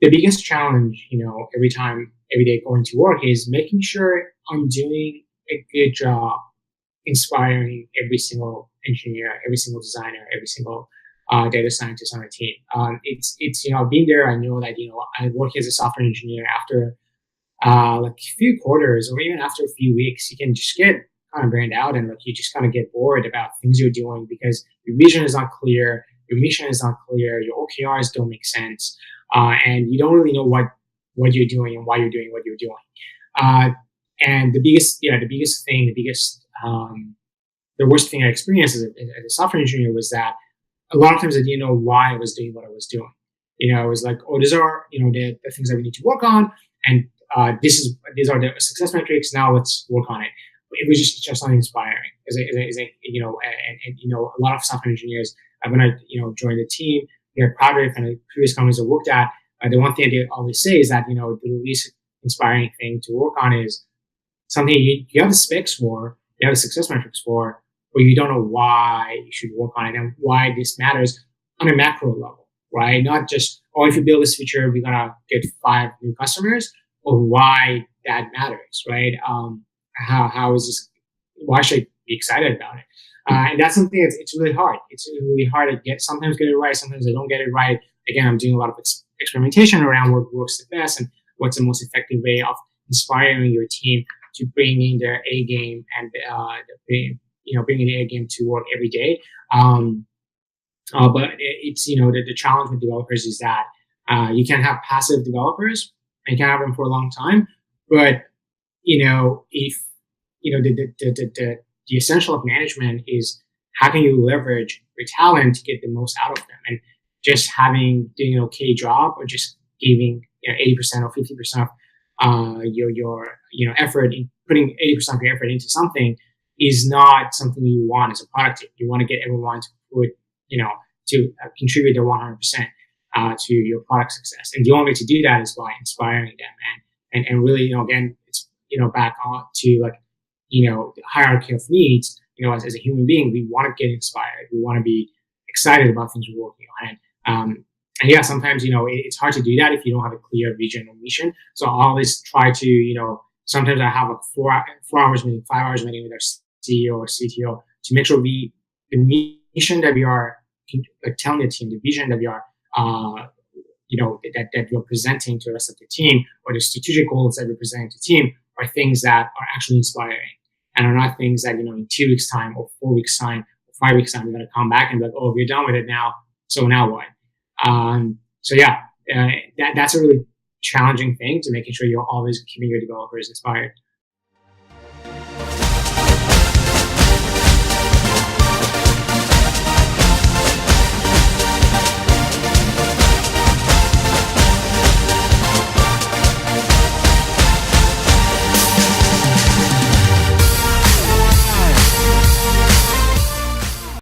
the biggest challenge, every day going to work is making sure I'm doing a good job inspiring every single engineer, every single designer, every single data scientist on our team. Being there, I know that, I work as a software engineer after like a few quarters or even after a few weeks, you can just get kind of burned out and like you just kind of get bored about things you're doing because your vision is not clear, your mission is not clear, your OKRs don't make sense, and you don't really know what you're doing and why you're doing what you're doing. Uh, and the worst thing I experienced as a software engineer was that a lot of times I didn't know why I was doing what I was doing. It was like, oh, these are the things that we need to work on, and these are the success metrics. Now let's work on it. It was just not inspiring. A lot of software engineers when I joined the team, they're proud of, and the previous companies I worked at, the one thing they always say is that the least inspiring thing to work on is something you have the specs for, you have the success metrics for, but you don't know why you should work on it and why this matters on a macro level, right? Not just, oh, if you build this feature, we're gonna get 5 new customers, or why that matters, right? How is this? Why should I be excited about it? And that's something it's really hard. It's really hard to sometimes get it right, sometimes I don't get it right. Again, I'm doing a lot of experimentation around what works the best and what's the most effective way of inspiring your team to bring in their A game and bringing the A game to work every day. But it's the challenge with developers is that you can have passive developers and you can have them for a long time, but if the essential of management is how can you leverage your talent to get the most out of them, and just doing an okay job or just giving 80% or 50% of your effort in putting 80% of your effort into something is not something you want as a product team. You want to get everyone to put to contribute their 100% to your product success, and the only way to do that is by inspiring them and really again it's back on to like the hierarchy of needs. As a human being, we want to get inspired, we want to be excited about things we're working on, and yeah, sometimes it's hard to do that if you don't have a clear vision or mission. So I always try to sometimes I have a 4 hours meeting, 5 hours meeting with our CEO or CTO to make sure the mission that we are telling the team, the vision that we are that we're presenting to the rest of the team, or the strategic goals that we're presenting to the team, are things that are actually inspiring and are not things that in 2 weeks time or 4 weeks time or 5 weeks time we're going to come back and be like, oh, we're done with it now, so now what? So yeah, that's a really challenging thing, to making sure you're always keeping your developers inspired.